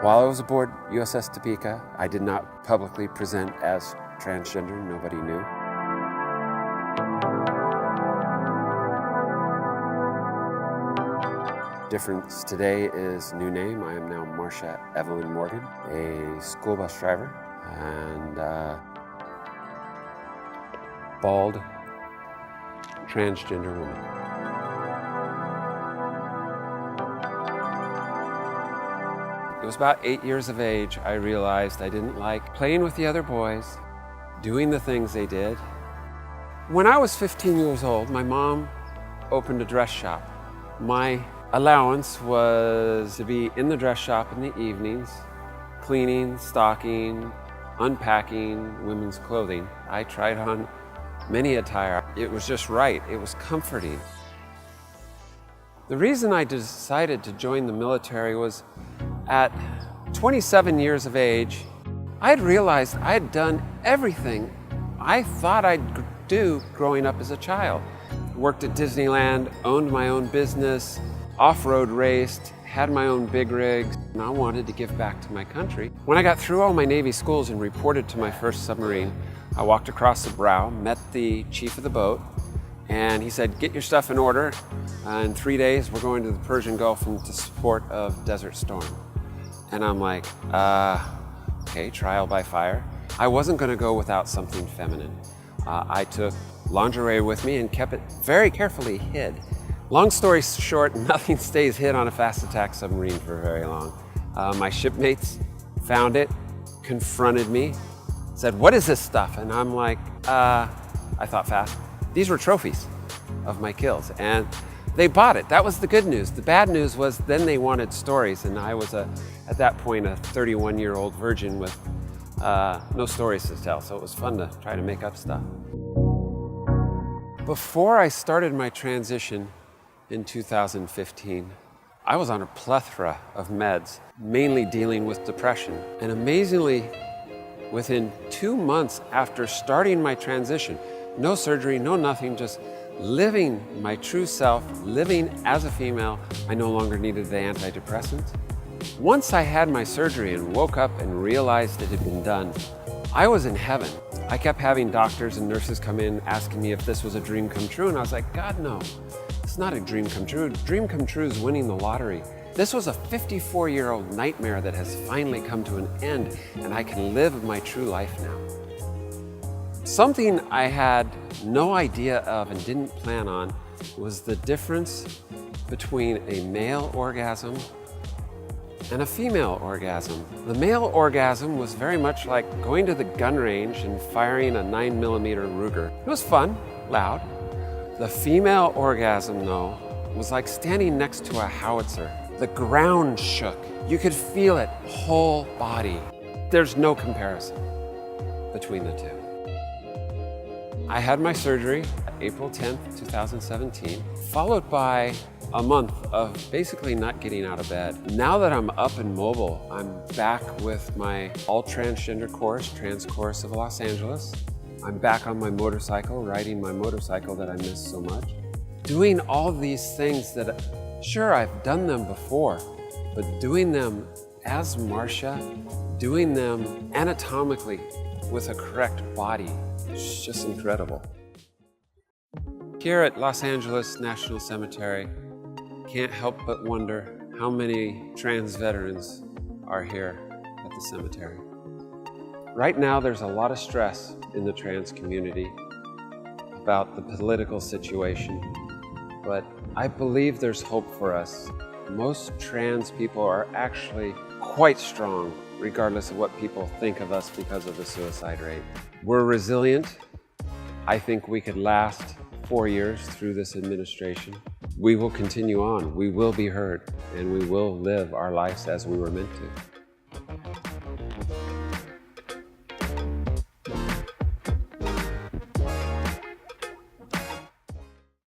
While I was aboard USS Topeka, I did not publicly present as transgender. Nobody knew. Difference today is new name. I am now Marsha Evelyn Morgan, a school bus driver and bald transgender woman. It was about 8 years of age, I realized I didn't like playing with the other boys, doing the things they did. When I was 15 years old, my mom opened a dress shop. My allowance was to be in the dress shop in the evenings, cleaning, stocking, unpacking women's clothing. I tried on many attire. It was just right. It was comforting. The reason I decided to join the military was at 27 years of age, I had realized I had done everything I thought I'd do growing up as a child. Worked at Disneyland, owned my own business, off-road raced, had my own big rigs, and I wanted to give back to my country. When I got through all my Navy schools and reported to my first submarine, I walked across the bow, met the chief of the boat, and he said, "Get your stuff in order. In 3 days, we're going to the Persian Gulf into support of Desert Storm." And I'm like, okay, trial by fire. I wasn't gonna go without something feminine. I took lingerie with me and kept it very carefully hid. Long story short, nothing stays hid on a fast attack submarine for very long. My shipmates found it, confronted me, said, "What is this stuff?" And I'm like, I thought fast. These were trophies of my kills, and they bought it. That was the good news. The bad news was then they wanted stories, and I was, at that point, a 31-year-old virgin with no stories to tell, so it was fun to try to make up stuff. Before I started my transition in 2015, I was on a plethora of meds, mainly dealing with depression. And amazingly, within 2 months after starting my transition, no surgery, no nothing, just living my true self, living as a female, I no longer needed the antidepressants. Once I had my surgery and woke up and realized it had been done, I was in heaven. I kept having doctors and nurses come in asking me if this was a dream come true, and I was like, God, no, it's not a dream come true. Dream come true is winning the lottery. This was a 54-year-old nightmare that has finally come to an end, and I can live my true life now. Something I had no idea of and didn't plan on was the difference between a male orgasm and a female orgasm. The male orgasm was very much like going to the gun range and firing a 9mm Ruger. It was fun, loud. The female orgasm, though, was like standing next to a howitzer. The ground shook. You could feel it, whole body. There's no comparison between the two. I had my surgery April 10th, 2017, followed by a month of basically not getting out of bed. Now that I'm up and mobile, I'm back with my all-transgender course, Trans Course of Los Angeles. I'm back on my motorcycle, riding my motorcycle that I miss so much. Doing all these things that, sure, I've done them before, but doing them as Marsha, doing them anatomically with a correct body, it's just incredible. Here at Los Angeles National Cemetery, can't help but wonder how many trans veterans are here at the cemetery. Right now, there's a lot of stress in the trans community about the political situation, but I believe there's hope for us. Most trans people are actually quite strong, regardless of what people think of us because of the suicide rate. We're resilient. I think we could last 4 years through this administration. We will continue on. We will be heard, and we will live our lives as we were meant to.